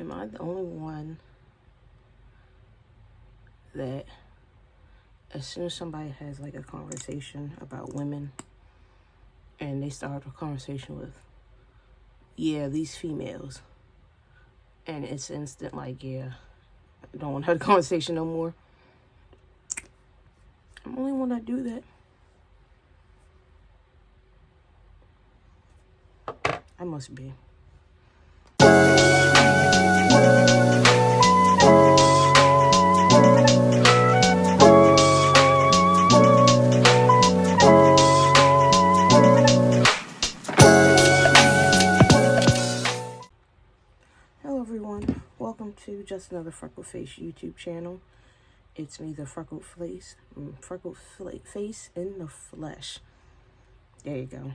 Am I the only one that as soon as somebody has like a conversation about women and they start a conversation with, yeah, these females, and it's instant like, yeah, I don't want to have a conversation no more? I'm the only one that do that. I must be. Hello everyone, welcome to Just Another Freckle Face YouTube channel. It's me, the Freckle Face in the flesh. There you go.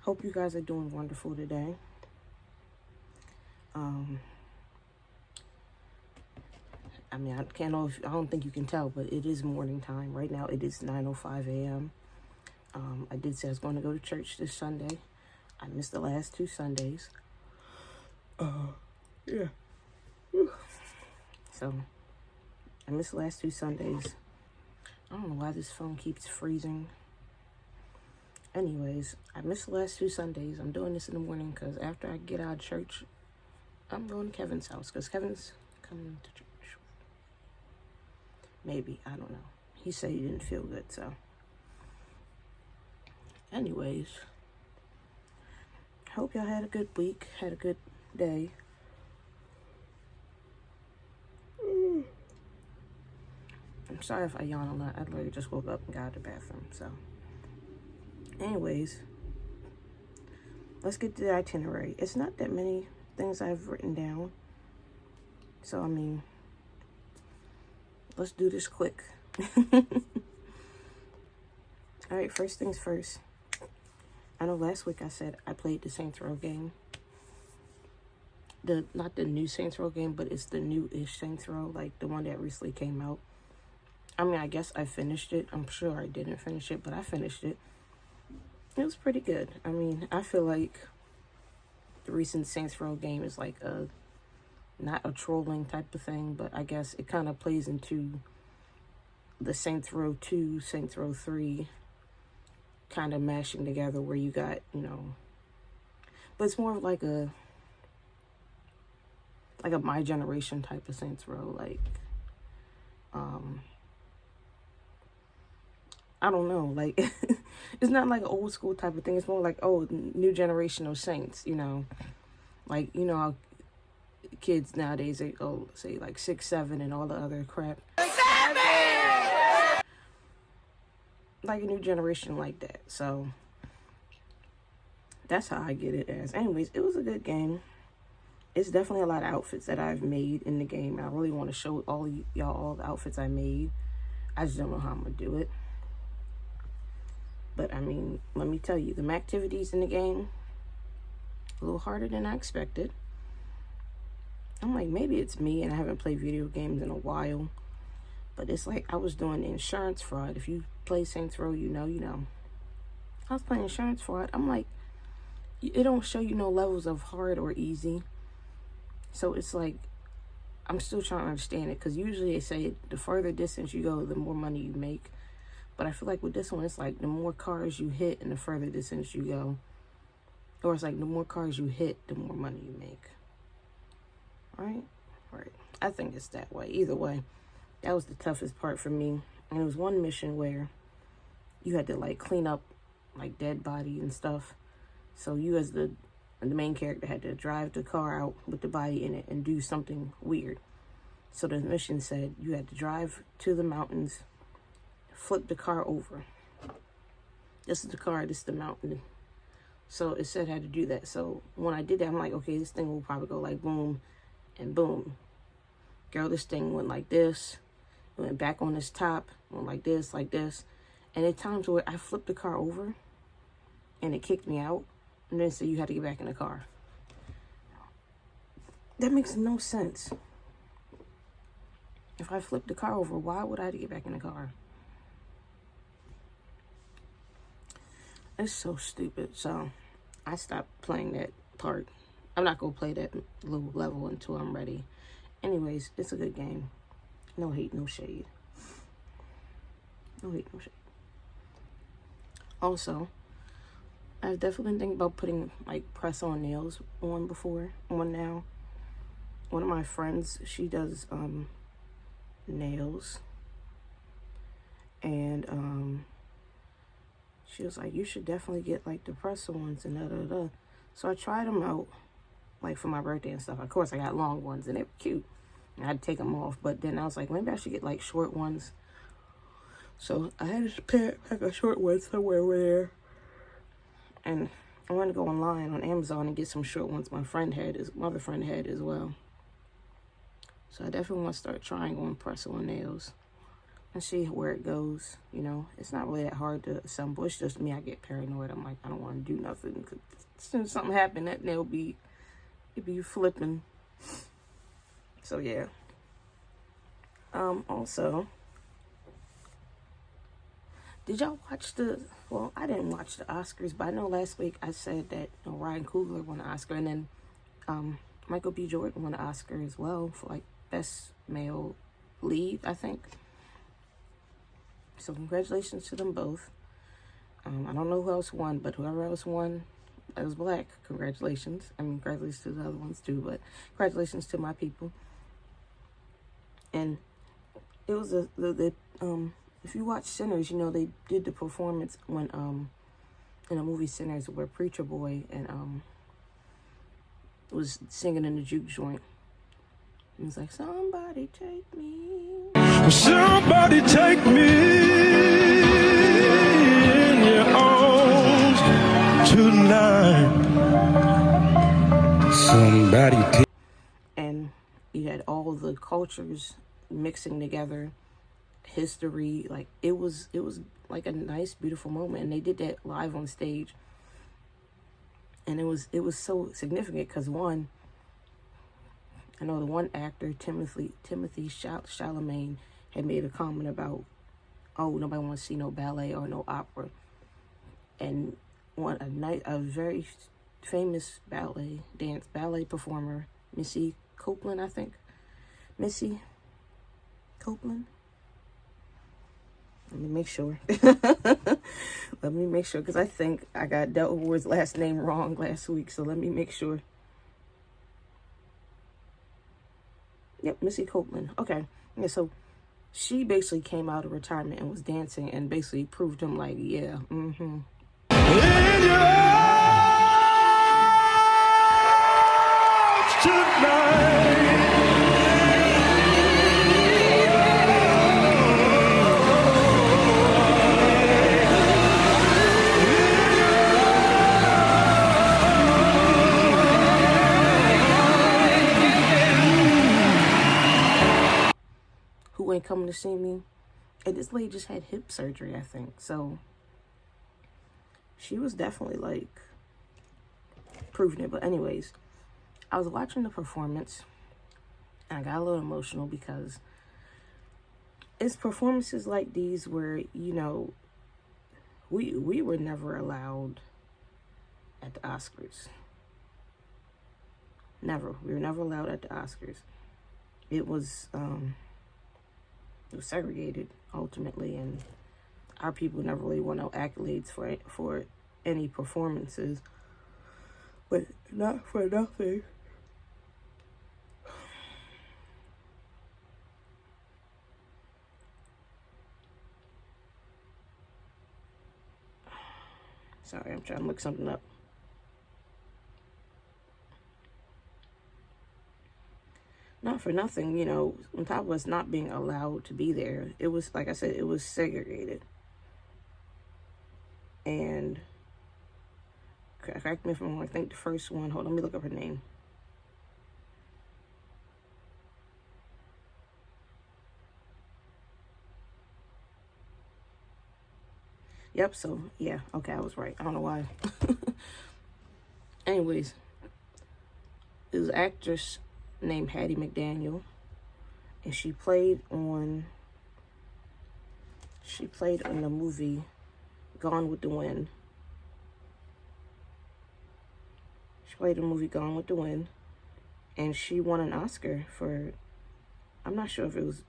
Hope you guys are doing wonderful today. I mean, I don't think you can tell, but it is morning time. Right now it is 9:05 a.m. I did say I was going to go to church this Sunday. I missed the last 2 Sundays. Yeah. So, I missed the last 2 Sundays. I don't know why this phone keeps freezing. Anyways, I missed the last 2 Sundays. I'm doing this in the morning because after I get out of church, I'm going to Kevin's house because Kevin's coming to church. Maybe, I don't know. He said he didn't feel good, so. Anyways, hope y'all had a good week, had a good day. I'm sorry if I yawn a lot. I literally just woke up and got out of the bathroom, so. Anyways, let's get to the itinerary. It's not that many things I've written down. So, I mean, let's do this quick. All right, first things first. I know last week I said I played the Saints Row game. Not the new Saints Row game, but it's the new-ish Saints Row, like the one that recently came out. I mean, I guess I finished it. I'm sure I didn't finish it, but I finished it. It was pretty good. I mean, I feel like the recent Saints Row game is like not a trolling type of thing, but I guess it kind of plays into the Saints Row 2, Saints Row 3 kind of mashing together where you got, but it's more of like a My Generation type of Saints Row, like, I don't know, like, it's not like an old school type of thing. It's more like, new generation of Saints, like, how kids nowadays, they go, say, like 6, 7, and all the other crap. 7! Like a new generation like that. So, that's how I get it as. Anyways, it was a good game. It's definitely a lot of outfits that I've made in the game. I really want to show all the outfits I made. I just don't know how I'm going to do it. But, I mean, let me tell you, the activities in the game, a little harder than I expected. I'm like, maybe it's me and I haven't played video games in a while. But it's like I was doing insurance fraud. If you play Saints Row, you know. I was playing insurance fraud. I'm like, it don't show you no levels of hard or easy. So it's like, I'm still trying to understand it. Because usually they say the further distance you go, the more money you make. But I feel like with this one, it's like the more cars you hit and the further distance you go. Or it's like the more cars you hit, the more money you make. Right? I think it's that way. Either way, that was the toughest part for me. And it was one mission where you had to like clean up like dead body and stuff. So you as the main character had to drive the car out with the body in it and do something weird. So the mission said you had to drive to the mountains, flip the car over. This is the car, this is the mountain. So it said I had to do that. So when I did that, I'm like, okay, this thing will probably go like boom and boom. Girl, this thing went like this, went back on this top, went like this. And at times where I flipped the car over and it kicked me out, and then said you had to get back in the car. That makes no sense. If I flipped the car over, why would I have to get back in the car? It's so stupid. So I stopped playing that part I'm not going to play that low level until I'm ready. Anyways, it's a good game. No hate, no shade. No hate, no shade. Also, I've definitely been thinking about putting like press-on nails on now. One of my friends, she does nails, and she was like, you should definitely get like the press-ons and da-da-da. So I tried them out like for my birthday and stuff. Of course, I got long ones and they were cute. I had to take them off, but then I was like, maybe I should get like short ones. So I had to pack a short one somewhere over there. And I want to go online on Amazon and get some short ones my other friend had as well. So I definitely want to start trying on press-on nails and see where it goes. You know, it's not really that hard to assemble. It's just me, I get paranoid. I'm like, I don't want to do nothing, because as soon as something happens, that nail it'd be flipping. So yeah. Also, did y'all watch well, I didn't watch the Oscars, but I know last week I said that Ryan Coogler won an Oscar, and then Michael B. Jordan won an Oscar as well for like best male lead, I think. So congratulations to them both. I don't know who else won, but whoever else won that was black, congratulations. I mean, congratulations to the other ones too, but congratulations to my people. And it was if you watch Sinners, you know, they did the performance when in the movie Sinners where Preacher Boy and was singing in the juke joint. It was like, somebody take me. Somebody take me in your arms tonight. Somebody take. And you had all the cultures mixing together, history, like it was like a nice, beautiful moment. And they did that live on stage. And it was so significant because one, I know the one actor, Timothy Chalamet, had made a comment about, oh, nobody wants to see no ballet or no opera. And a very famous ballet performer, Missy Copeland, I think. Missy Copeland? Let me make sure. Let me make sure, because I think I got Delta Ward's last name wrong last week, so let me make sure. Yep, Missy Copeland. Okay. Yeah, so she basically came out of retirement and was dancing and basically proved him like, yeah, mm-hmm. In your arms tonight. Who ain't coming to see me? And this lady just had hip surgery, I think. So she was definitely like proving it. But anyways, I was watching the performance and I got a little emotional because it's performances like these where, you know, we were never allowed at the Oscars. Never. We were never allowed at the Oscars. It was segregated ultimately, and our people never really won no accolades for any performances. But not for nothing, sorry, I'm trying to look something up. Not for nothing, you know, on top of us not being allowed to be there, it was, like I said, it was segregated. And, correct me if I'm wrong, I think the first one, hold on, let me look up her name. Yep, so, yeah, okay, I was right. I don't know why. Anyways, it was an actress named Hattie McDaniel, and she played in the movie Gone with the Wind. She played the movie Gone with the Wind, and she won an Oscar for, I'm not sure if it was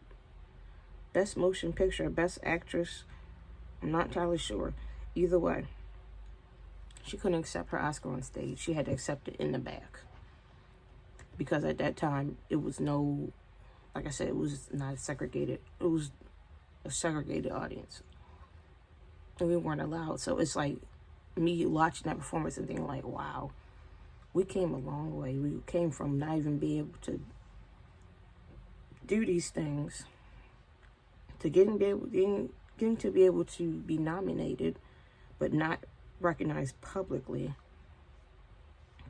Best Motion Picture or Best Actress. I'm not entirely sure. Either way, she couldn't accept her Oscar on stage. She had to accept it in the back. Because at that time, it was no, like I said, it was not segregated. It was a segregated audience. And we weren't allowed. So it's like me watching that performance and thinking like, wow, we came a long way. We came from not even being able to do these things to getting to be able to be nominated but not recognized publicly,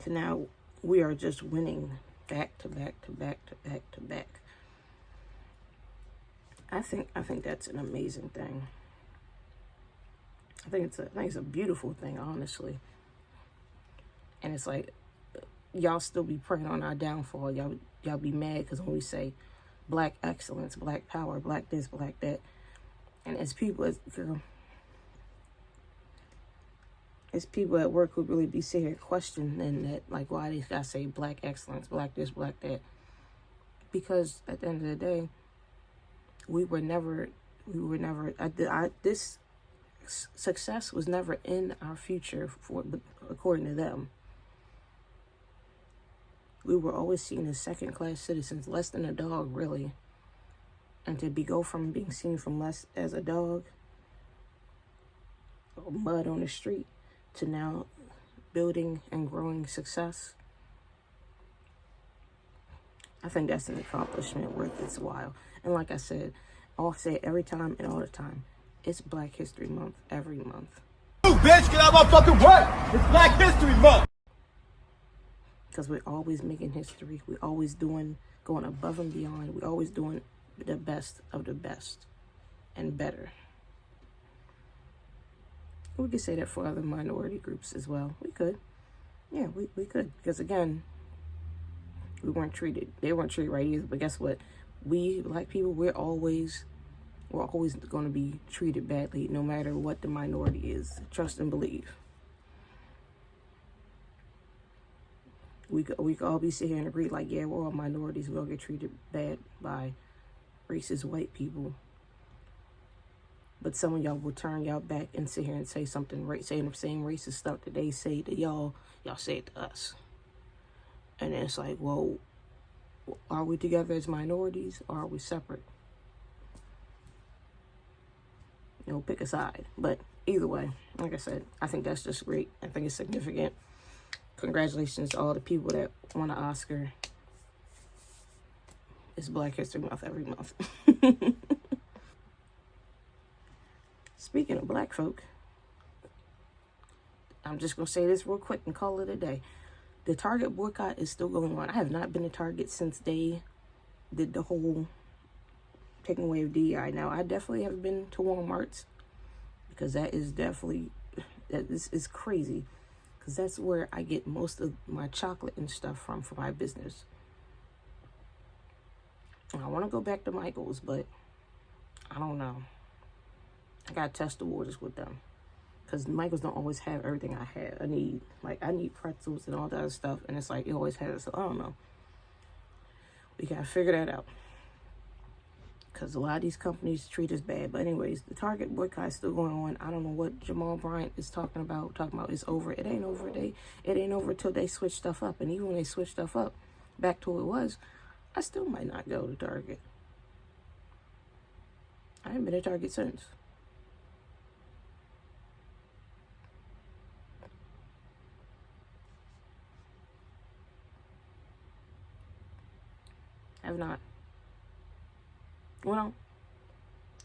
to now we are just winning back to back to back to back to back. I think that's an amazing thing. I think it's a beautiful thing, honestly. And it's like, y'all still be preying on our downfall. Y'all be mad because when we say black excellence, black power, black this, black that, and as people at work who really be sitting here questioning that, like, why they gotta say black excellence, black this, black that. Because at the end of the day, this success was never in our future according to them. We were always seen as second-class citizens, less than a dog, really. And to go from being seen from less as a dog, or mud on the street, to now building and growing success, I think that's an accomplishment worth its while. And like I said, I'll say it every time and all the time, it's Black History Month every month. You bitch, get out of my fucking way! It's Black History Month! Because we're always making history. We're always going above and beyond. We're always doing the best of the best and better. We could say that for other minority groups as well. We could. Yeah, we could. Because again, they weren't treated right either. But guess what? We, Black people, we're always going to be treated badly no matter what the minority is. Trust and believe. We could all be sitting here and agree like, yeah, we're all minorities. We all get treated bad by racist white people. But some of y'all will turn y'all back and sit here and say something, saying the same racist stuff that they say to y'all say it to us. And then it's like, well, are we together as minorities or are we separate? You know, pick a side. But either way, like I said, I think that's just great. I think it's significant. Congratulations to all the people that won an Oscar. It's Black History Month every month. Speaking of black folk, I'm just going to say this real quick and call it a day. The Target boycott is still going on. I have not been to Target since they did the whole taking away of DEI. Now, I definitely have been to Walmart's because that is crazy. Because that's where I get most of my chocolate and stuff from for my business. And I want to go back to Michael's, but I don't know. I got to test the waters with them. Because Michael's don't always have everything I have. I need pretzels and all that other stuff. And it's like, it always has it. So I don't know. We got to figure that out. Because a lot of these companies treat us bad. But anyways, the Target boycott is still going on. I don't know what Jamal Bryant is talking about. It's over. It ain't over. It ain't over until they switch stuff up. And even when they switch stuff up back to what it was, I still might not go to Target. I haven't been to Target since. Have not. Well,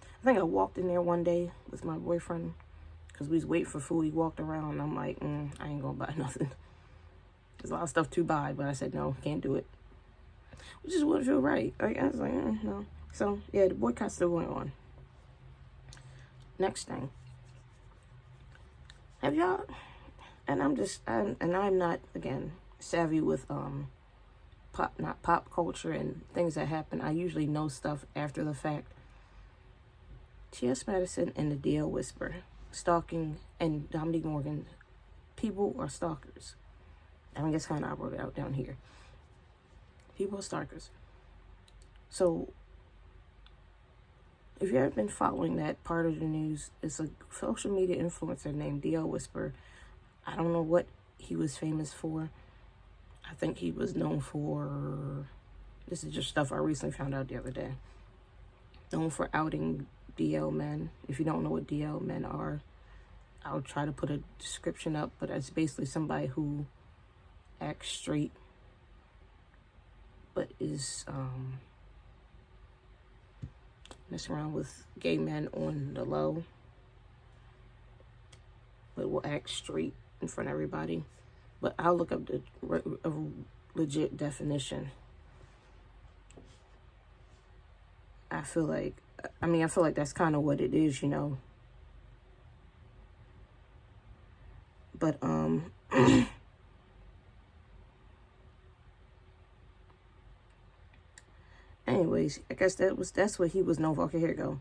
I think I walked in there one day with my boyfriend because we was waiting for food. He walked around and I'm like, I ain't gonna buy nothing. There's a lot of stuff to buy, but I said, no, can't do it. Which just wouldn't feel right. I was like, no. So, yeah, the boycott's still going on. Next thing. Have y'all, and I'm not, again, savvy with, pop culture and things that happen. I usually know stuff after the fact. T.S. Madison and the D.L. Whisper, stalking, and Dominique Morgan, people are stalkers. I guess kind of I wrote it out down here. People are stalkers. So, if you haven't been following that part of the news, it's a social media influencer named DL Whisper. I don't know what he was famous for. I think he was known for, this is just stuff I recently found out the other day, known for outing DL men. If you don't know what DL men are, I'll try to put a description up, but it's basically somebody who acts straight, but is messing around with gay men on the low, but will act straight in front of everybody. But I'll look up a legit definition. I feel like that's kind of what it is, you know. But anyways, I guess that's what he was known for. Okay, here we go.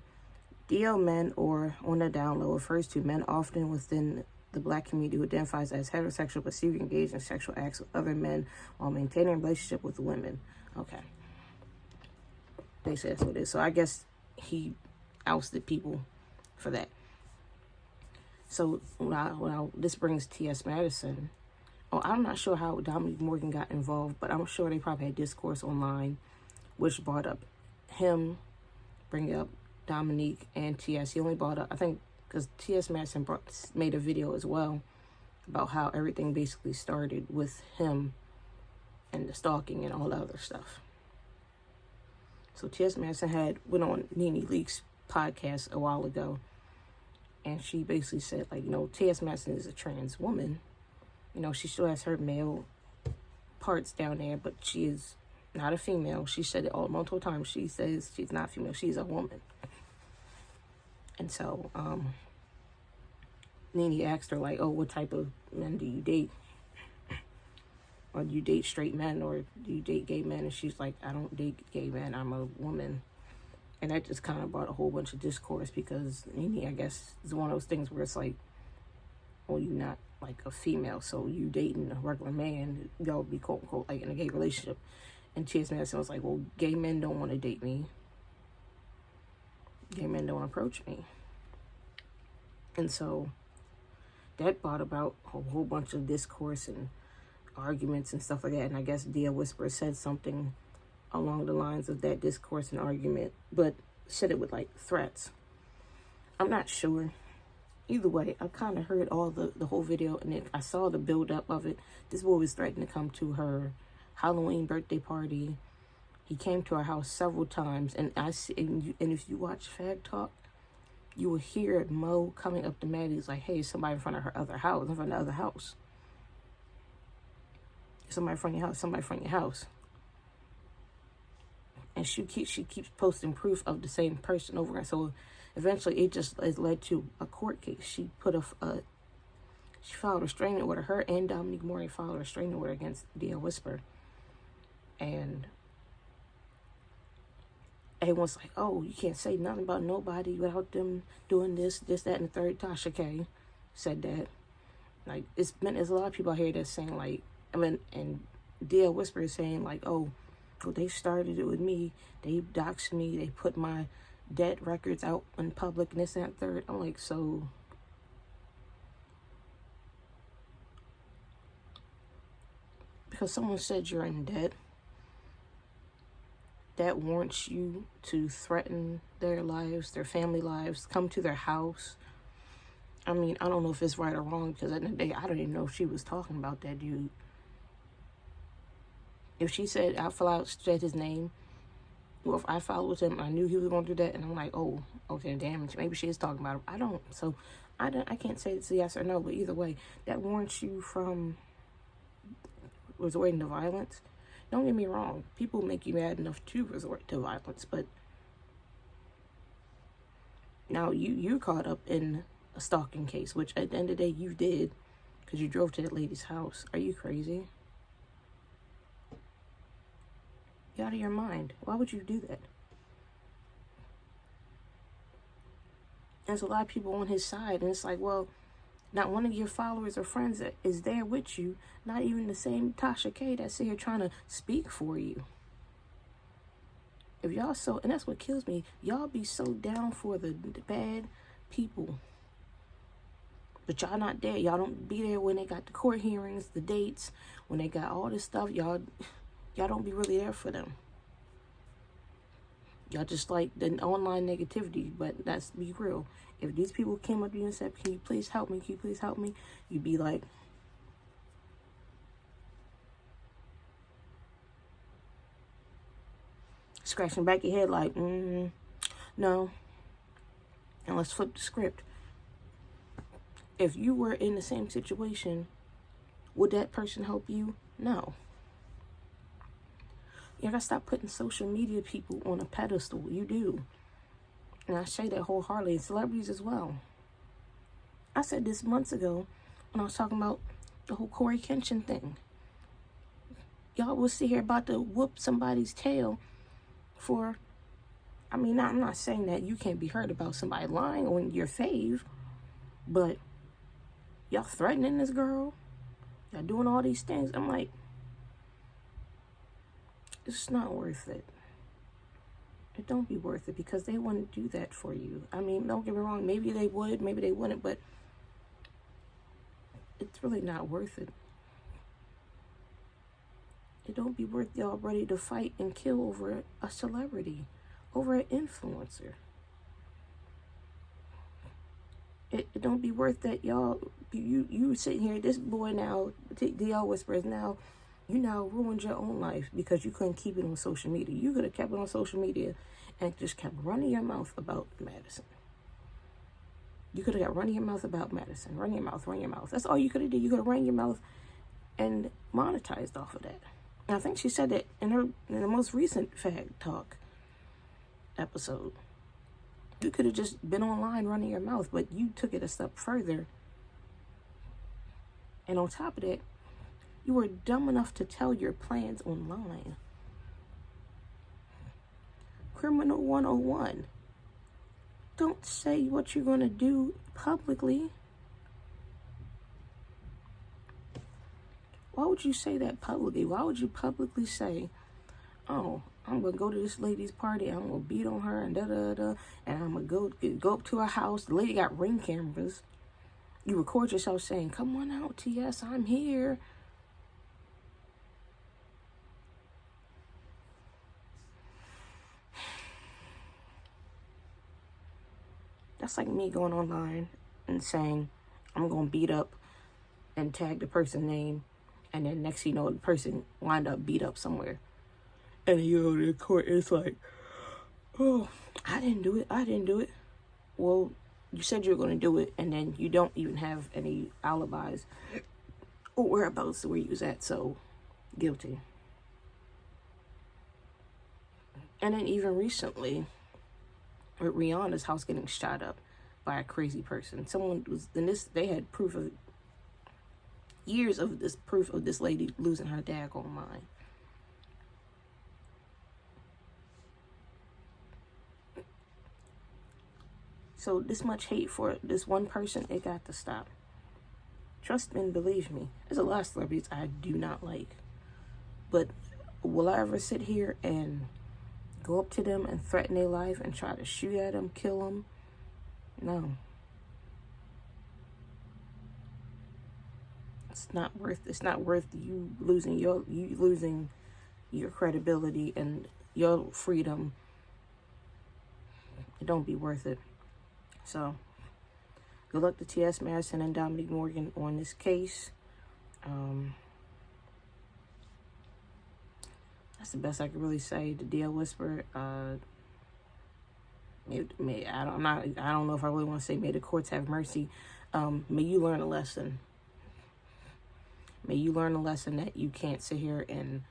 DL men, or on the down low, refers to men often within the black community who identifies as heterosexual but secretly engaged in sexual acts with other men while maintaining a relationship with women. Okay. They say that's what it is. So I guess he ousted people for that. So this brings T.S. Madison. Oh, I'm not sure how Dominique Morgan got involved, but I'm sure they probably had discourse online, which brought up him, bringing up Dominique and T.S. He only brought up, I think, because T.S. Madison made a video as well about how everything basically started with him and the stalking and all the other stuff. So T.S. Madison went on Nene Leakes podcast a while ago, and she basically said, like, you know, T.S. Madison is a trans woman. You know, she still has her male parts down there, but she is not a female. She said it multiple times. She says she's not female. She's a woman. And so, Nene asked her, like, oh, what type of men do you date? Or do you date straight men, or do you date gay men? And she's like, I don't date gay men. I'm a woman. And that just kind of brought a whole bunch of discourse, because Nene, I guess, is one of those things where it's like, well, you're not like a female, so you dating a regular man, y'all be quote unquote like in a gay relationship. And T.S. Madison was like, well, gay men don't want to date me. Gay men don't approach me. And so that brought about a whole bunch of discourse and arguments and stuff like that. And I guess DL Whisper said something along the lines of that discourse and argument, but said it with like threats. I'm not sure. Either way, I kind of heard all the whole video, and I saw the build up of it. This boy was threatening to come to her Halloween birthday party. He came to our house several times, and if you watch Fag Talk, you will hear Mo coming up to Maddie's like, "Hey, somebody in front of her other house, in front of the other house. Somebody in front of your house. Somebody in front of your house." And she keeps posting proof of the same person over again. So eventually, it led to a court case. She filed a restraining order. Her and Dominique Morgan filed a restraining order against DL Whisper. And everyone's like, "Oh, you can't say nothing about nobody without them doing this, that, and the third." Tasha K said that. Like, there's a lot of people out here that's saying, like, and DL Whisper is saying, like, oh, well, they started it with me. They doxed me. They put my debt records out in public and this and that third. I'm like, so because someone said you're in debt, that warrants you to threaten their lives, their family lives, come to their house. I mean, I don't know if it's right or wrong, because at the end of the day, I don't even know if she was talking about that dude. If she said said his name, well, if I followed him, I knew he was going to do that, and I'm like, oh, okay, damn, maybe she is talking about him. I can't say it's yes or no, but either way, that warrants you from resorting to violence. Don't get me wrong, people make you mad enough to resort to violence, but now you're caught up in a stalking case, which at the end of the day you did, because you drove to that lady's house. Are you crazy? You're out of your mind. Why would you do that? There's a lot of people on his side, and it's like, well, Not one of your followers or friends that is there with you. Not even the same Tasha K that's here trying to speak for you. If y'all so, and that's what kills me, y'all be so down for the bad people. But y'all not there. Y'all don't be there when they got the court hearings, the dates, when they got all this stuff. Y'all don't be really there for them. Y'all just like the online negativity, but let's be real. If these people came up to you and said, can you please help me? Can you please help me? You'd be like, scratching back your head like, no. And let's flip the script. If you were in the same situation, would that person help you? No. You gotta stop putting social media people on a pedestal. You do. And I say that wholeheartedly. And celebrities as well. I said this months ago when I was talking about the whole Corey Kenshin thing. Y'all will sit here about to whoop somebody's tail for, I mean, I'm not saying that you can't be heard about somebody lying on your fave, but y'all threatening this girl. Y'all doing all these things. I'm like, it's not worth it. It don't be worth it because they wouldn't do that for you. I mean, don't get me wrong. Maybe they would, maybe they wouldn't, but it's really not worth it. It don't be worth y'all ready to fight and kill over a celebrity, over an influencer. It don't be worth that y'all, you sitting here, this boy now, DL Whispers now, you now ruined your own life because you couldn't keep it on social media. You could have kept it on social media and just kept running your mouth about Madison. You could have got running your mouth about Madison. Run your mouth. That's all you could have did. You could have run your mouth and monetized off of that. And I think she said that in the most recent Fag Talk episode. You could have just been online running your mouth, but you took it a step further. And on top of that, you were dumb enough to tell your plans online. Criminal 101. Don't say what you're going to do publicly. Why would you say that publicly? Why would you publicly say, oh, I'm going to go to this lady's party, I'm going to beat on her, and da-da-da, and I'm going to go up to her house. The lady got Ring cameras. You record yourself saying, come on out, TS, I'm here. That's like me going online and saying, I'm going to beat up and tag the person's name, and then next thing you know, the person wind up beat up somewhere. And then you go to the court, it's like, oh, I didn't do it. Well, you said you were going to do it, and then you don't even have any alibis or whereabouts where you was at, so guilty. And then even recently, with Rihanna's house getting shot up by a crazy person. Someone was, and this, they had years of this lady losing her daggone mind. So this much hate for this one person, it got to stop. Trust and believe me, there's a lot of celebrities I do not like. But will I ever sit here and go up to them and threaten their life and try to shoot at them, kill them? No. It's not worth you losing your credibility and your freedom. It don't be worth it. So, good luck to T.S. Madison and Dominique Morgan on this case. That's the best I could really say. The DL Whisper. I don't know if I really want to say may the courts have mercy. May you learn a lesson. May you learn a lesson that you can't sit here and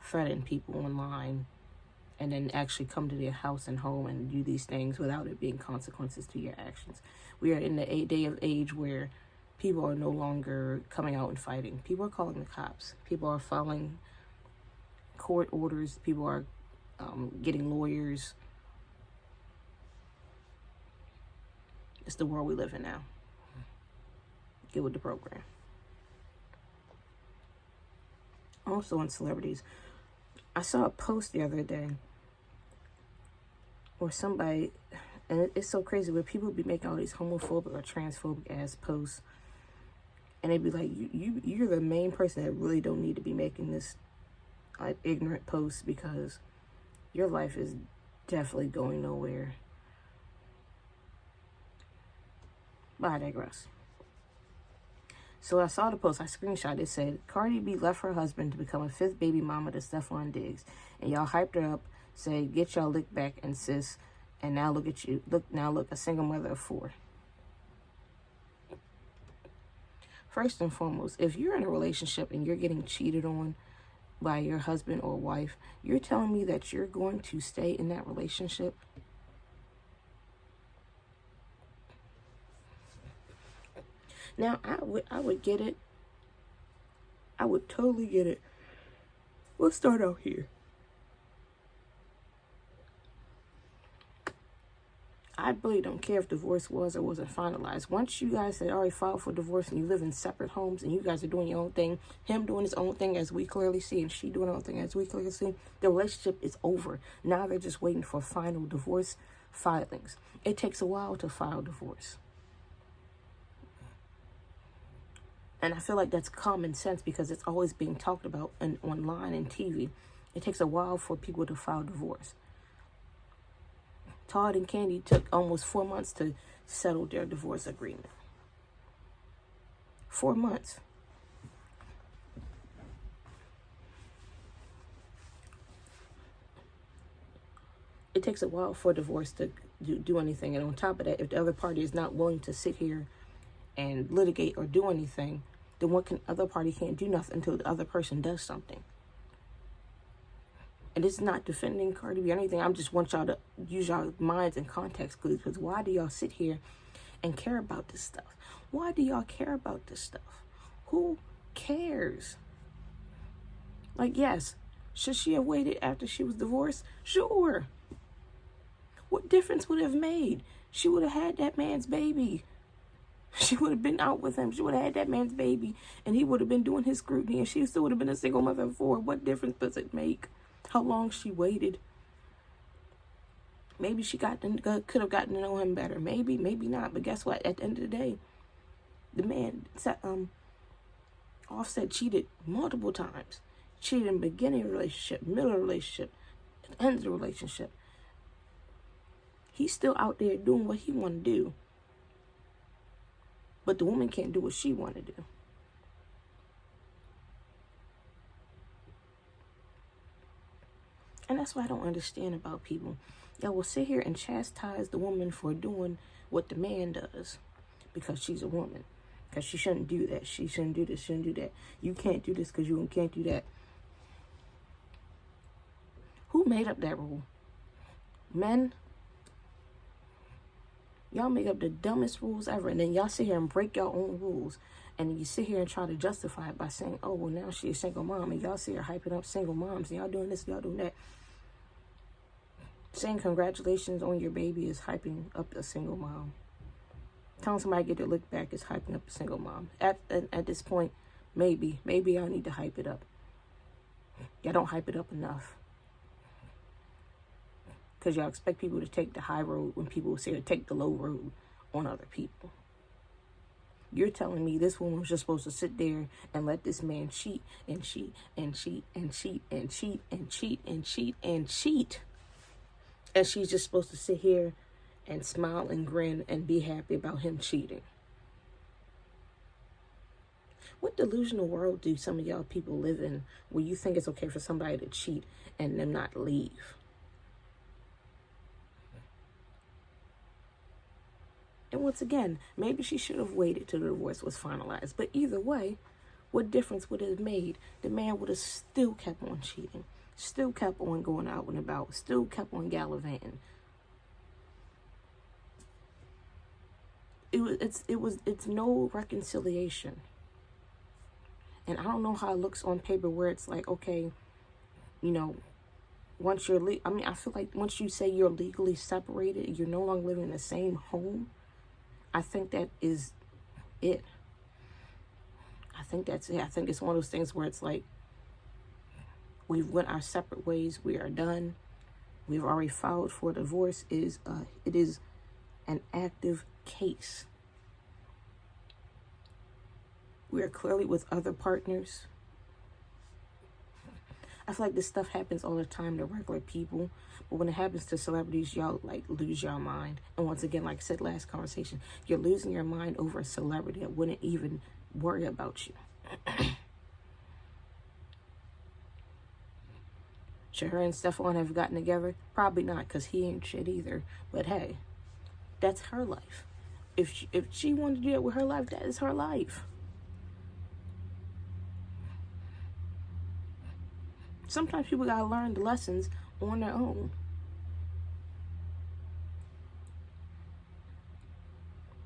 threaten people online and then actually come to their house and home and do these things without it being consequences to your actions. We are in the day of age where people are no longer coming out and fighting. People are calling the cops. People are following court orders. People are getting lawyers. It's the world we live in now. Get with the program. Also on celebrities, I saw a post the other day where somebody, and it's so crazy, where people be making all these homophobic or transphobic ass posts, and they be like, you're the main person that really don't need to be making this ignorant post, because your life is definitely going nowhere. But I digress. So I saw the post, I screenshot it, said, Cardi B left her husband to become a 5th baby mama to Stefan Diggs. And y'all hyped her up, say, get y'all lick back and sis, and now look at you. Look, a single mother of 4. First and foremost, if you're in a relationship and you're getting cheated on by your husband or wife, you're telling me that you're going to stay in that relationship? Now, I would get it. I would totally get it. Let's start out here. I really don't care if divorce was or wasn't finalized. Once you guys had already filed for divorce and you live in separate homes and you guys are doing your own thing, him doing his own thing as we clearly see, and she doing her own thing as we clearly see, the relationship is over. Now they're just waiting for final divorce filings. It takes a while to file divorce. And I feel like that's common sense because it's always being talked about online and TV. It takes a while for people to file divorce. Todd and Candy took almost 4 months to settle their divorce agreement. 4 months. It takes a while for divorce to do anything. And on top of that, if the other party is not willing to sit here and litigate or do anything, then other party can't do nothing until the other person does something. And it's not defending Cardi B or anything. I just want y'all to use y'all minds and context clues, because why do y'all sit here and care about this stuff? Why do y'all care about this stuff? Who cares? Like, yes, should she have waited after she was divorced? Sure. What difference would it have made? She would have had that man's baby. She would have been out with him. She would have had that man's baby, and he would have been doing his scrutiny, and she still would have been a single mother of 4. What difference does it make how long she waited? Maybe she could have gotten to know him better. Maybe not. But guess what? At the end of the day, the man, Offset cheated multiple times. Cheated in the beginning of the relationship, middle of the relationship, at the end of the relationship. He's still out there doing what he want to do. But the woman can't do what she want to do. And that's what I don't understand about people that will sit here and chastise the woman for doing what the man does because she's a woman. Because she shouldn't do that. She shouldn't do this, shouldn't do that. You can't do this because you can't do that. Who made up that rule? Men? Y'all make up the dumbest rules ever, and then y'all sit here and break your own rules, and you sit here and try to justify it by saying, oh, well, now she's a single mom, and y'all sit here hyping up single moms, and y'all doing this, y'all doing that. Saying congratulations on your baby is hyping up a single mom. Telling somebody to get their lick back is hyping up a single mom. At this point, maybe y'all need to hype it up. Y'all don't hype it up enough. Because y'all expect people to take the high road when people say to take the low road on other people. You're telling me this woman was just supposed to sit there and let this man cheat and cheat and cheat and cheat and cheat and cheat and cheat and cheat. And she's just supposed to sit here and smile and grin and be happy about him cheating. What delusional world do some of y'all people live in where you think it's okay for somebody to cheat and them not leave? And once again, maybe she should have waited till the divorce was finalized. But either way, what difference would it have made? The man would have still kept on cheating, still kept on going out and about, still kept on gallivanting. It's no reconciliation. And I don't know how it looks on paper where it's like, okay, you know, once you're, I feel like once you say you're legally separated, you're no longer living in the same home. I think that is it. think that's it. I think it's one of those things where it's like, we've went our separate ways. We are done. We've already filed for divorce. It is an active case. We are clearly with other partners. I feel like this stuff happens all the time to regular people, but when it happens to celebrities, y'all like lose your mind. And once again, like I said last conversation, you're losing your mind over a celebrity that wouldn't even worry about you. Should her and Stefan have gotten together? Probably not, because he ain't shit either. But hey, that's her life. If she wanted to do it with her life, that is her life. Sometimes people gotta learn the lessons on their own.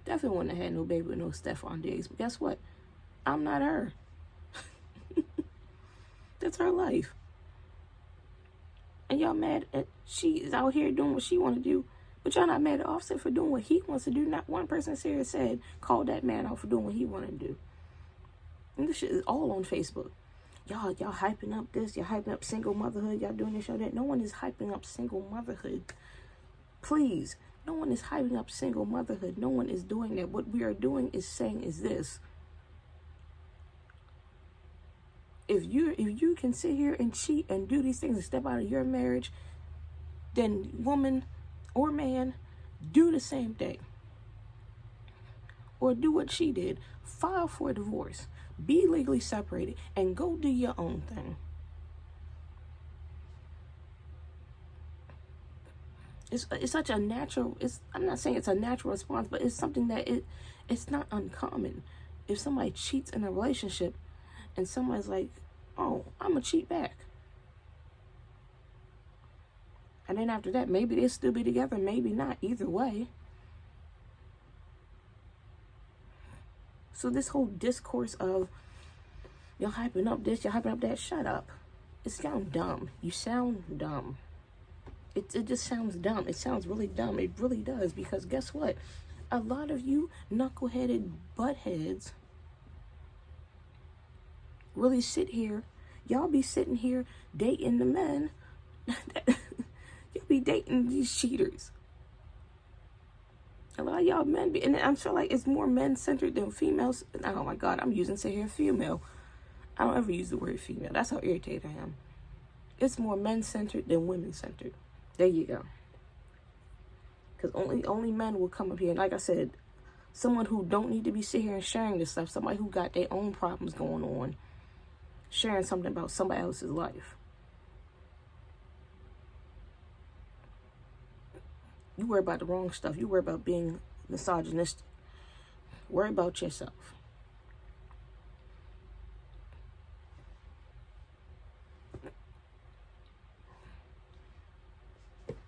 Definitely wouldn't have had no baby with no Stefan Diggs, but guess what? I'm not her. That's her life. And y'all mad at she is out here doing what she want to do, but y'all not mad at Offset for doing what he wants to do. Not one person serious said called that man out for doing what he want to do. And this shit is all on Facebook. Y'all hyping up this. Y'all hyping up single motherhood. Y'all doing this, y'all that. No one is hyping up single motherhood. Please, no one is hyping up single motherhood. No one is doing that. What we are doing is saying is this. If you can sit here and cheat and do these things and step out of your marriage, then woman or man, do the same thing. Or do what she did. File for a divorce. Be legally separated and go do your own thing. It's such a natural, I'm not saying it's a natural response, but it's something that it's not uncommon. If somebody cheats in a relationship and somebody's like, oh, I'm gonna cheat back. And then after that, maybe they'll still be together, maybe not. Either way. So this whole discourse of y'all hyping up this, y'all hyping up that, shut up. It sounds dumb. You sound dumb. It just sounds dumb. It sounds really dumb. It really does. Because guess what? A lot of you knuckleheaded buttheads really sit here. Y'all be sitting here dating the men. You'll be dating these cheaters. A lot of y'all men be, and I'm sure like it's more men-centered than females. Oh my God, I'm using say here female. I don't ever use the word female. That's how irritated I am. It's more men-centered than women-centered. There you go. Because only men will come up here. And like I said, someone who don't need to be sitting here and sharing this stuff. Somebody who got their own problems going on. Sharing something about somebody else's life. You worry about the wrong stuff. You worry about being misogynistic. Worry about yourself.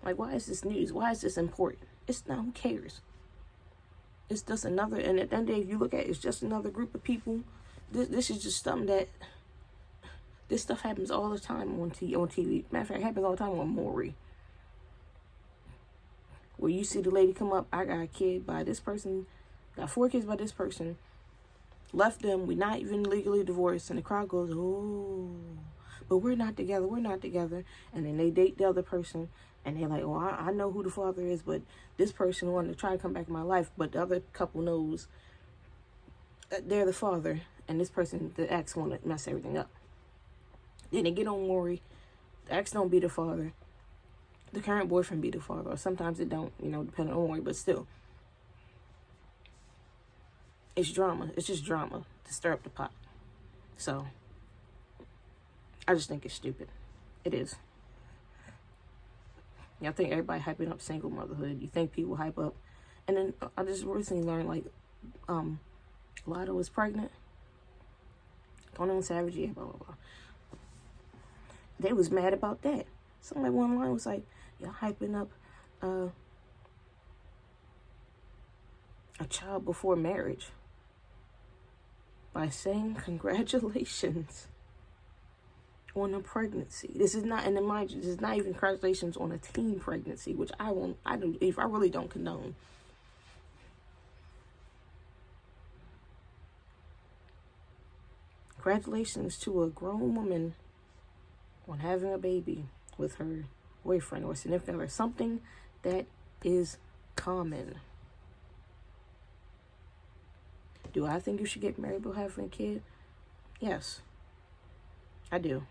Like, why is this news? Why is this important? It's not, who cares? It's just another, and at the end of the day, if you look at it, it's just another group of people. This is just something that, this stuff happens all the time on TV. Matter of fact, it happens all the time on Maury. Where you see the lady come up, I got a kid by this person, got 4 kids by this person, left them, we're not even legally divorced, and the crowd goes, oh, but we're not together, and then they date the other person, and they're like, oh, I know who the father is, but this person wanted to try to come back in my life, but the other couple knows that they're the father, and this person, the ex, want to mess everything up. Then they get on Maury, the ex don't be the father, the current boyfriend be the father, or sometimes it don't, depending on Maury, but still. It's drama. It's just drama to stir up the pot. So, I just think it's stupid. It is. Y'all think everybody hyping up single motherhood. You think people hype up. And then I just recently learned, like, Lotto was pregnant. 21 Savage, yeah, blah, blah, blah. They was mad about that. Somebody one line was like, y'all hyping up a child before marriage by saying congratulations on a pregnancy. This is not, and in mind you, this is not even congratulations on a teen pregnancy, which I really don't condone. Congratulations to a grown woman on having a baby with her boyfriend or significant other, something that is common. Do I think you should get married before having a kid? Yes, I do.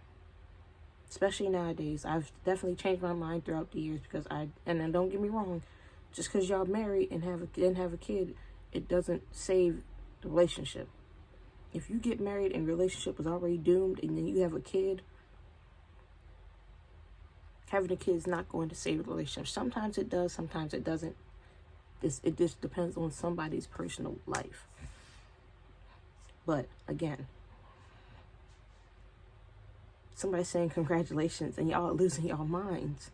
Especially nowadays. I've definitely changed my mind throughout the years because and then don't get me wrong, just because y'all married and didn't have a kid, it doesn't save the relationship. If you get married and your relationship was already doomed and then you have a kid, having a kid is not going to save the relationship. Sometimes it does, sometimes it doesn't. It just depends on somebody's personal life. But again, somebody saying congratulations and y'all losing your minds.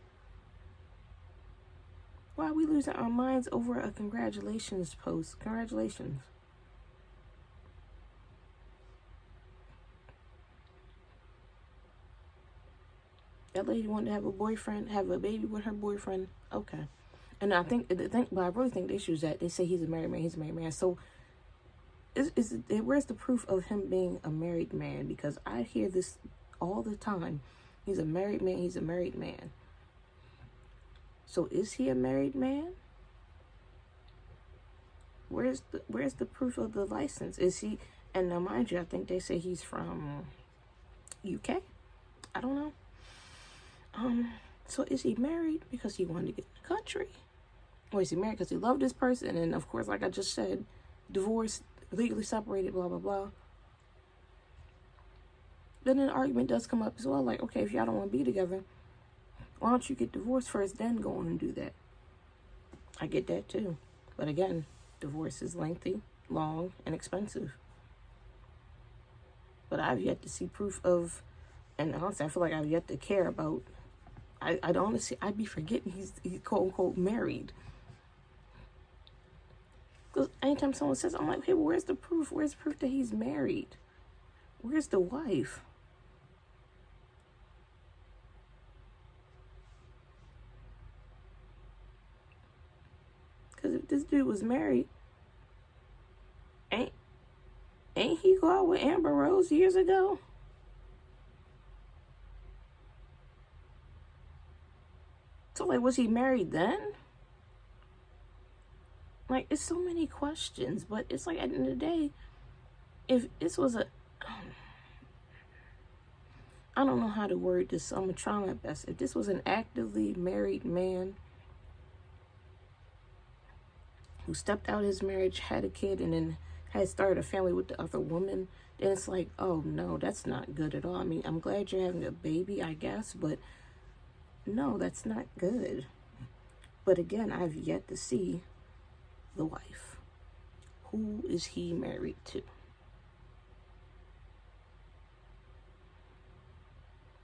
Why are we losing our minds over a congratulations post? Congratulations. That lady wanted to have a boyfriend, have a baby with her boyfriend. Okay. And I really think the issue is that they say he's a married man. So where's the proof of him being a married man? Because I hear this all the time. He's a married man. So is he a married man? Where's the proof of the license? Is he, and now mind you, I think they say he's from UK. I don't know. So is he married because he wanted to get in the country? Or is he married because he loved this person? And of course, like I just said, divorced, legally separated, blah, blah, blah. Then an argument does come up as well. Like, okay, if y'all don't want to be together, why don't you get divorced first, then go on and do that? I get that too. But again, divorce is lengthy, long, and expensive. But I've yet to see proof of, and honestly, I feel like I've yet to care about. I'd be forgetting he's quote unquote married. Because anytime someone says, I'm like, hey, well, where's the proof? Where's the proof that he's married? Where's the wife? Because if this dude was married, ain't he go out with Amber Rose years ago? So, like, was he married then? Like, it's so many questions, but it's like, at the end of the day, if this was I don't know how to word this, so I'm going to try my best. If this was an actively married man who stepped out of his marriage, had a kid, and then had started a family with the other woman, then it's like, oh, no, that's not good at all. I mean, I'm glad you're having a baby, I guess, but no, that's not good. But again, I've yet to see the wife. Who is he married to?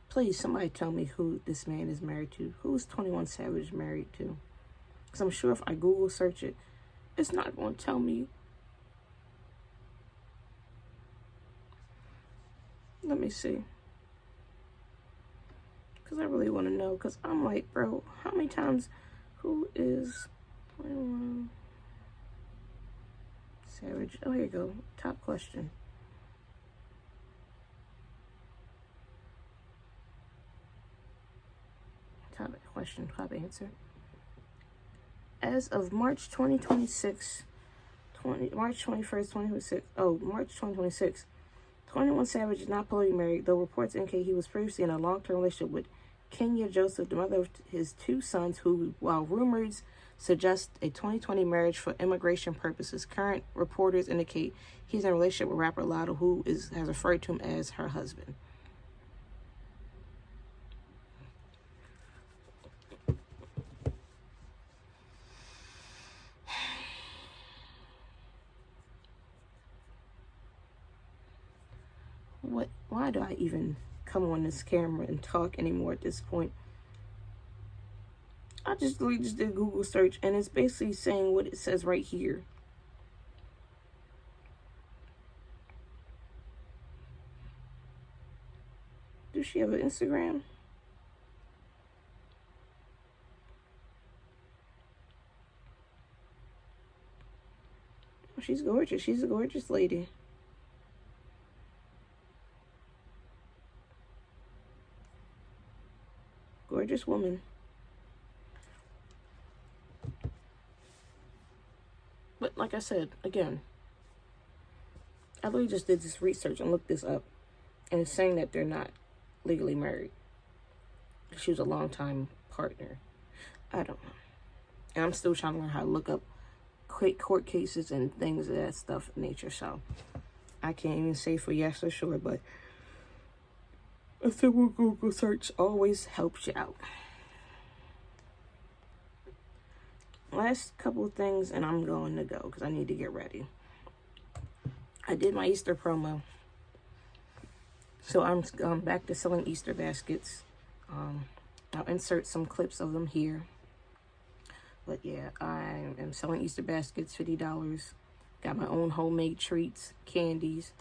Please, somebody tell me who this man is married to. Who's 21 Savage married to? Because I'm sure if I Google search it, it's not going to tell me. Let me see. Because I really want to know. Because I'm like, bro, how many times? Who is 21 Savage? Oh, here you go. Top question. Top question, top answer. As of March 2026, March 21st, 2026. Oh, March 2026. 21 Savage is not fully married, though reports indicate he was previously in a long-term relationship with Kenya Joseph, the mother of his two sons, who, while rumors suggest a 2020 marriage for immigration purposes, current reporters indicate he's in a relationship with rapper Latto, who has referred to him as her husband. Why do I even come on this camera and talk anymore at this point? I just did a Google search, and it's basically saying what it says right here. Does she have an Instagram? Oh, she's gorgeous. She's a gorgeous lady. Gorgeous woman. But like I said, again, I literally just did this research and looked this up. And it's saying that they're not legally married. She was a long-time partner. I don't know. And I'm still trying to learn how to look up quick court cases and things of that stuff nature. So I can't even say for yes or sure, but a simple Google search always helps you out. Last couple of things, and I'm going to go because I need to get ready. I did my Easter promo. So I'm back to selling Easter baskets. I'll insert some clips of them here. But yeah, I am selling Easter baskets, $50. Got my own homemade treats, candies.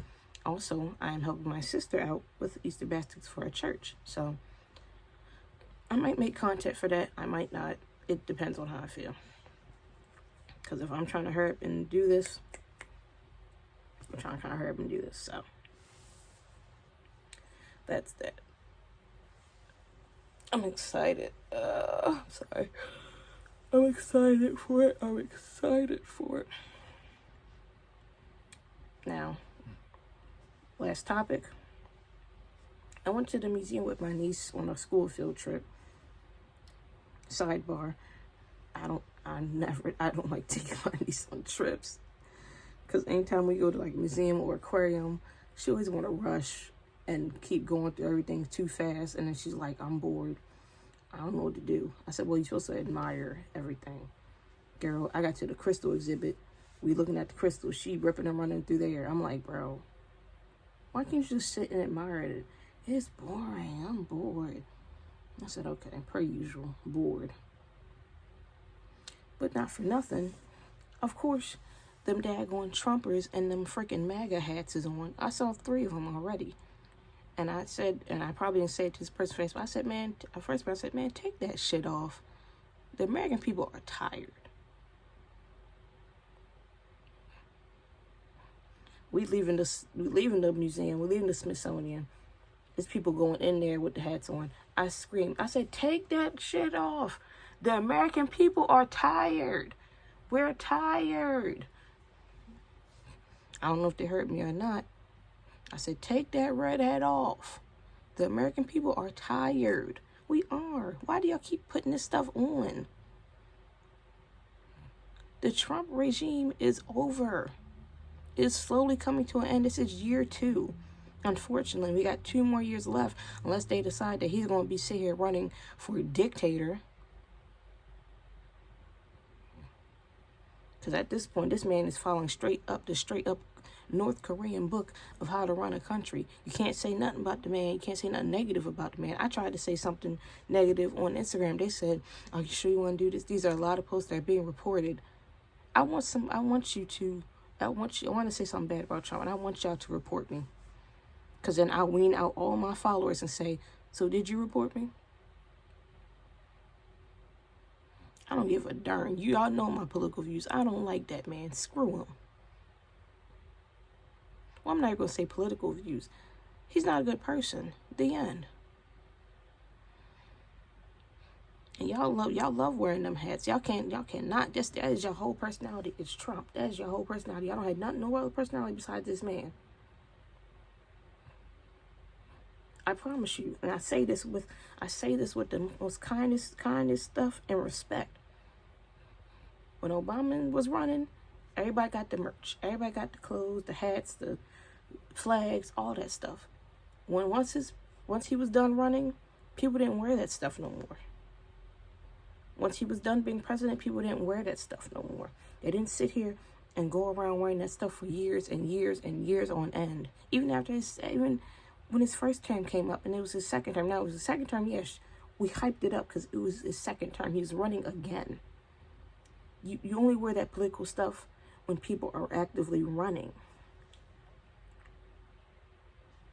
Also, I am helping my sister out with Easter baskets for a church. So I might make content for that. I might not. It depends on how I feel. Because if I'm trying to hurry up and do this, I'm trying to kind of hurry up and do this. So that's that. I'm excited. Sorry. I'm excited for it. I'm excited for it. Now, last topic. I went to the museum with my niece on a school field trip. Sidebar. I don't like taking my niece on trips. Because anytime we go to like a museum or aquarium, she always want to rush and keep going through everything too fast. And then she's like, I'm bored. I don't know what to do. I said, well, you're supposed to admire everything. Girl, I got to the crystal exhibit. We looking at the crystals. She ripping and running through there. I'm like, bro, why can't you just sit and admire it? It's boring. I'm bored. I said, okay, per usual, bored. But not for nothing. Of course, them daggone Trumpers and them freaking MAGA hats is on. I saw 3 of them already. And I said, and I probably didn't say it to this person's face, but I said, man, take that shit off. The American people are tired. We leaving the museum, we're leaving the Smithsonian. There's people going in there with the hats on. I screamed. I said, take that shit off. The American people are tired. We're tired. I don't know if they heard me or not. I said, take that red hat off. The American people are tired. We are. Why do y'all keep putting this stuff on? The Trump regime is over. It's slowly coming to an end. This is year 2. Unfortunately, we got 2 more years left unless they decide that he's going to be sitting here running for a dictator. Because at this point, this man is following straight up North Korean book of how to run a country. You can't say nothing about the man. You can't say nothing negative about the man. I tried to say something negative on Instagram. They said, are you sure you want to do this? These are a lot of posts that are being reported. I want to say something bad about Trump, and I want y'all to report me. Because then I'll wean out all my followers and say, so did you report me? I don't give a darn. You all know my political views. I don't like that man. Screw him. Well, I'm not going to say political views. He's not a good person. The end. And y'all love wearing them hats. Y'all cannot. That is your whole personality. It's Trump. That is your whole personality. Y'all don't have no other personality besides this man. I promise you. And I say this with the most kindest stuff and respect. When Obama was running, everybody got the merch. Everybody got the clothes, the hats, the flags, all that stuff. Once he was done running, people didn't wear that stuff no more. Once he was done being president, people didn't wear that stuff no more. They didn't sit here and go around wearing that stuff for years and years and years on end. Even when his first term came up and it was his second term. Now it was his second term, yes, we hyped it up because it was his second term. He was running again. You only wear that political stuff when people are actively running.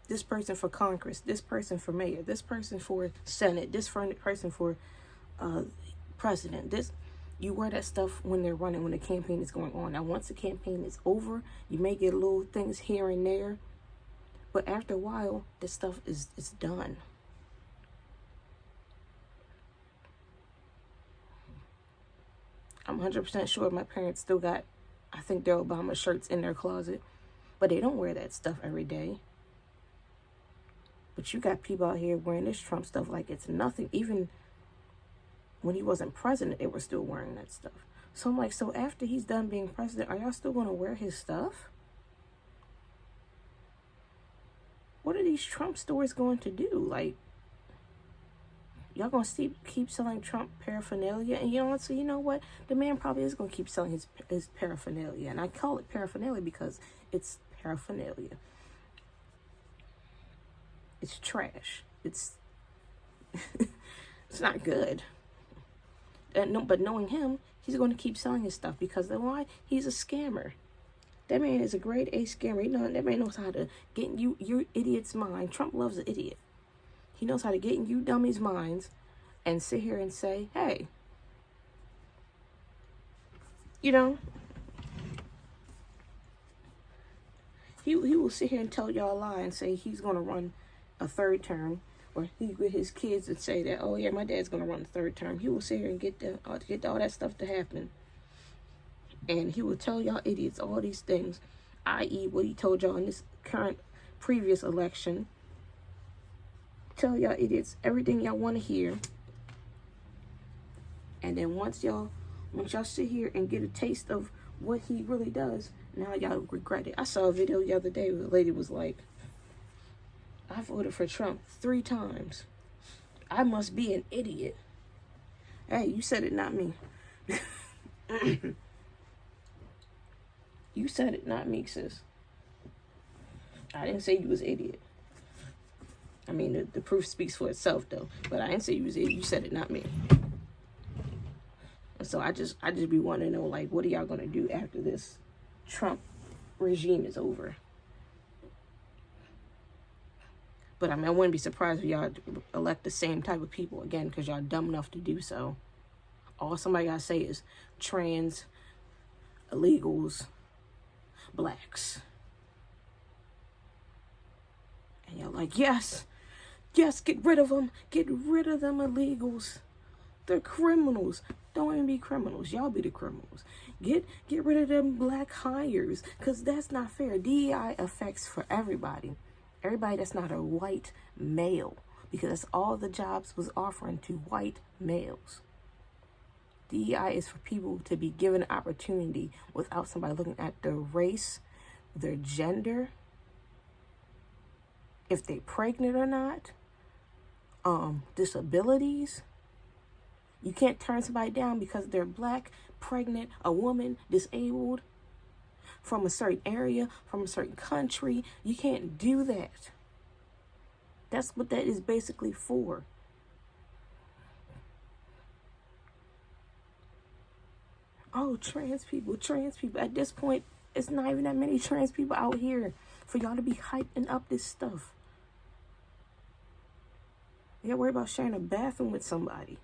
This person for Congress, this person for mayor, this person for Senate, this person for president. You wear that stuff when they're running, when the campaign is going on. Now, once the campaign is over, you may get little things here and there, but after a while, this stuff is done. I'm 100% sure my parents still got, I think, their Obama shirts in their closet. But they don't wear that stuff every day. But you got people out here wearing this Trump stuff like it's nothing. Even when he wasn't president, they were still wearing that stuff. So I'm like, so after he's done being president, are y'all still going to wear his stuff? What are these Trump stores going to do? Like, y'all going to keep selling Trump paraphernalia? And you know what? So you know what? The man probably is going to keep selling his paraphernalia. And I call it paraphernalia because it's paraphernalia. It's trash. It's it's not good. But knowing him, he's going to keep selling his stuff because why? He's a scammer. That man is a grade A scammer. You know, that man knows how to get in your idiot's mind. Trump loves an idiot. He knows how to get in you dummies' minds and sit here and say, hey, you know, he will sit here and tell y'all a lie and say he's going to run a third term, or he with his kids and say that, oh yeah, my dad's going to run a third term. He will sit here and get all that stuff to happen. And he will tell y'all idiots all these things, i.e. what he told y'all in this previous election. Tell y'all idiots everything y'all want to hear. And then once y'all sit here and get a taste of what he really does, now y'all regret it. I saw a video the other day where the lady was like, I voted for Trump 3 times. I must be an idiot. Hey, you said it, not me. You said it, not me, sis. I didn't say you was an idiot. I mean, the proof speaks for itself, though. But I didn't say you was an idiot. You said it, not me. And so I just be wanting to know, like, what are y'all going to do after this Trump regime is over? But, I mean, I wouldn't be surprised if y'all elect the same type of people again because y'all dumb enough to do so. All somebody got to say is trans, illegals, blacks. And y'all like, yes, get rid of them. Get rid of them illegals. They're criminals. Don't even be criminals. Y'all be the criminals. Get rid of them black hires because that's not fair. DEI affects for everybody. Everybody that's not a white male, because that's all the jobs was offering to white males. DEI is for people to be given an opportunity without somebody looking at their race, their gender, if they're pregnant or not, disabilities. You can't turn somebody down because they're black, pregnant, a woman, disabled, from a certain area, from a certain country. You can't do that. That's what that is basically for. Oh, trans people. At this point, it's not even that many trans people out here for y'all to be hyping up this stuff. You gotta worry about sharing a bathroom with somebody.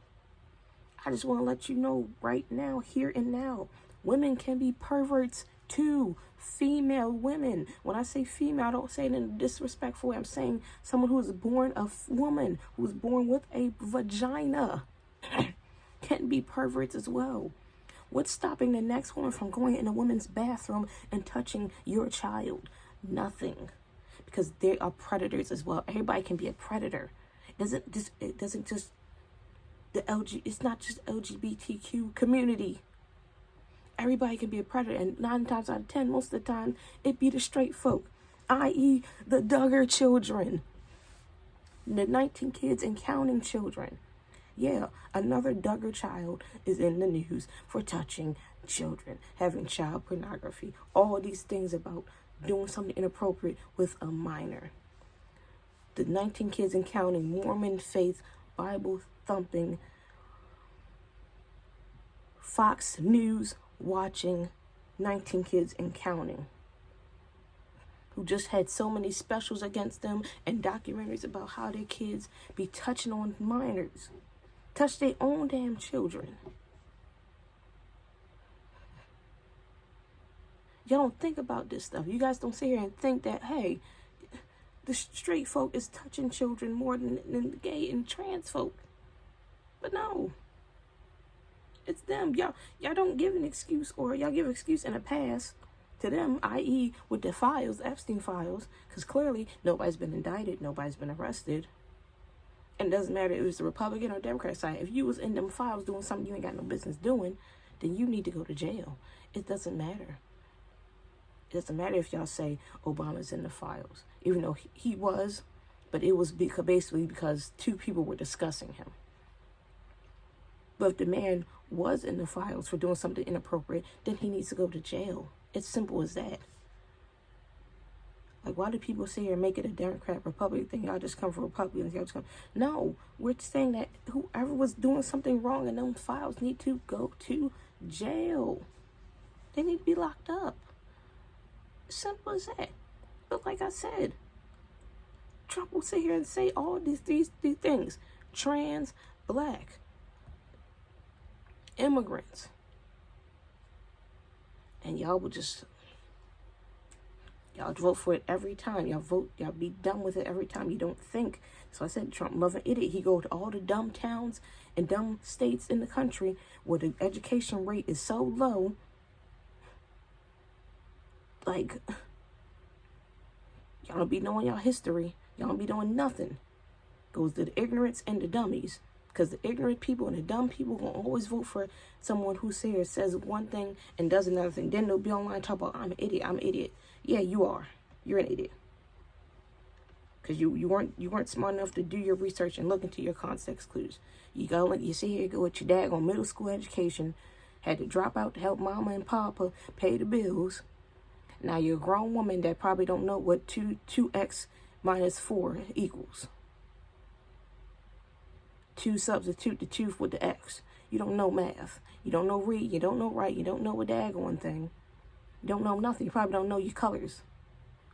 I just want to let you know right now, here and now, women can be perverts too. Female women. When I say female, I don't say it in a disrespectful way. I'm saying someone who is born a woman, who is born with a vagina, can be perverts as well. What's stopping the next woman from going in a woman's bathroom and touching your child? Nothing. Because they are predators as well. Everybody can be a predator. It's not just LGBTQ community. Everybody can be a predator, and 9 times out of 10, most of the time, it be the straight folk, i.e. the Duggar children, the 19 kids and counting children. Yeah, another Duggar child is in the news for touching children, having child pornography, all these things about doing something inappropriate with a minor. The 19 kids and counting, Mormon faith, Bible thumping, Fox News watching 19 kids and counting, who just had so many specials against them and documentaries about how their kids be touching on minors, touch their own damn children. Y'all don't think about this stuff. You guys don't sit here and think that, hey, the straight folk is touching children more than the gay and trans folk. But no. It's them. Y'all don't give an excuse, or y'all give an excuse and a pass to them, i.e. with the files, Epstein files, because clearly nobody's been indicted, nobody's been arrested. And it doesn't matter if it was the Republican or Democrat side. If you was in them files doing something you ain't got no business doing, then you need to go to jail. It doesn't matter. It doesn't matter if y'all say Obama's in the files, even though he was, but it was basically because two people were discussing him. But if the man was in the files for doing something inappropriate, then he needs to go to jail. It's simple as that. Like, why do people sit here and make it a Democrat, Republican thing? Y'all just come for Republicans. Y'all just come. No, we're saying that whoever was doing something wrong in those files need to go to jail. They need to be locked up. Simple as that. But like I said, Trump will sit here and say all these things. Trans, black, immigrants. And y'all will just, y'all vote for it every time. Y'all be done with it every time. You don't think. So I said, Trump, mother idiot. He go to all the dumb towns and dumb states in the country where the education rate is so low. Like, y'all don't be knowing y'all history. Y'all don't be doing nothing. Goes to the ignorance and the dummies. Because the ignorant people and the dumb people gonna always vote for someone who says one thing and does another thing. Then they'll be online talking about, I'm an idiot. Yeah, you are. You're an idiot. Because you weren't smart enough to do your research and look into your context clues. You see here, go with your daggone middle school education, had to drop out to help mama and papa pay the bills. Now you're a grown woman that probably don't know what 2x minus 4 equals. 2 substitute the 2 with the x. You don't know math. You don't know read. You don't know write. You don't know a daggone thing. You don't know nothing. You probably don't know your colors.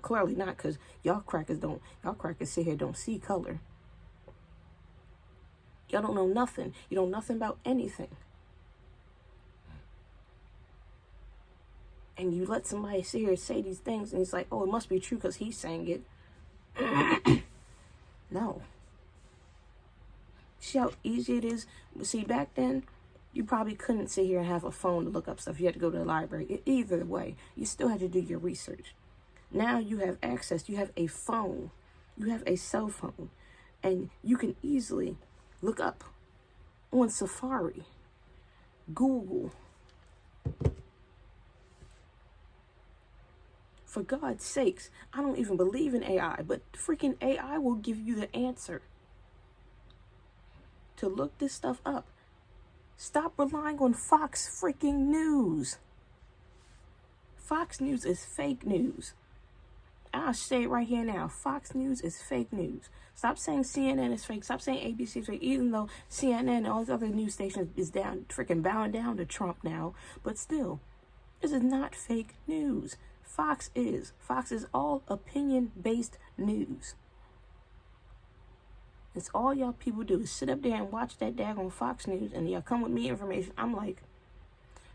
Clearly not, because y'all crackers sit here don't see color. Y'all don't know nothing. You know nothing about anything. And you let somebody sit here say these things, and it's like, oh, it must be true because he's saying it. No. See how easy it is? See, back then, you probably couldn't sit here and have a phone to look up stuff. You had to go to the library. Either way, you still had to do your research. Now you have access. You have a phone. You have a cell phone. And you can easily look up on Safari, Google. For God's sakes, I don't even believe in AI, but freaking AI will give you the answer to look this stuff up. Stop relying on Fox freaking News. Fox News is fake news. I'll say it right here now. Fox News is fake news. Stop saying CNN is fake. Stop saying ABC is fake, even though CNN and all these other news stations is freaking bowing down to Trump now. But still, this is not fake news. Fox is. Fox is all opinion-based news. It's all y'all people do is sit up there and watch that daggone Fox News, and y'all come with me information. I'm like,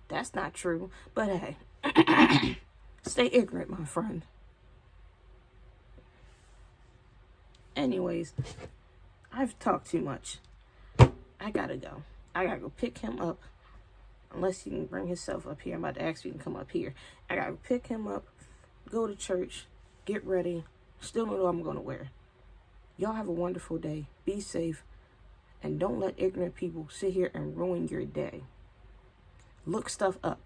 that's not true. But hey, stay ignorant, my friend. Anyways, I've talked too much. I gotta go. I gotta go pick him up. Unless he can bring himself up here. I'm about to ask if he can come up here. I gotta pick him up, go to church, get ready. Still don't know what I'm gonna wear. Y'all have a wonderful day. Be safe. And don't let ignorant people sit here and ruin your day. Look stuff up.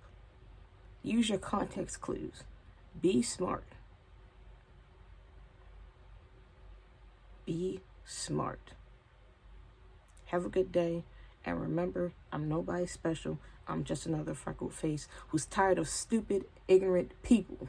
Use your context clues. Be smart. Be smart. Have a good day. And remember, I'm nobody special. I'm just another freckled face who's tired of stupid, ignorant people.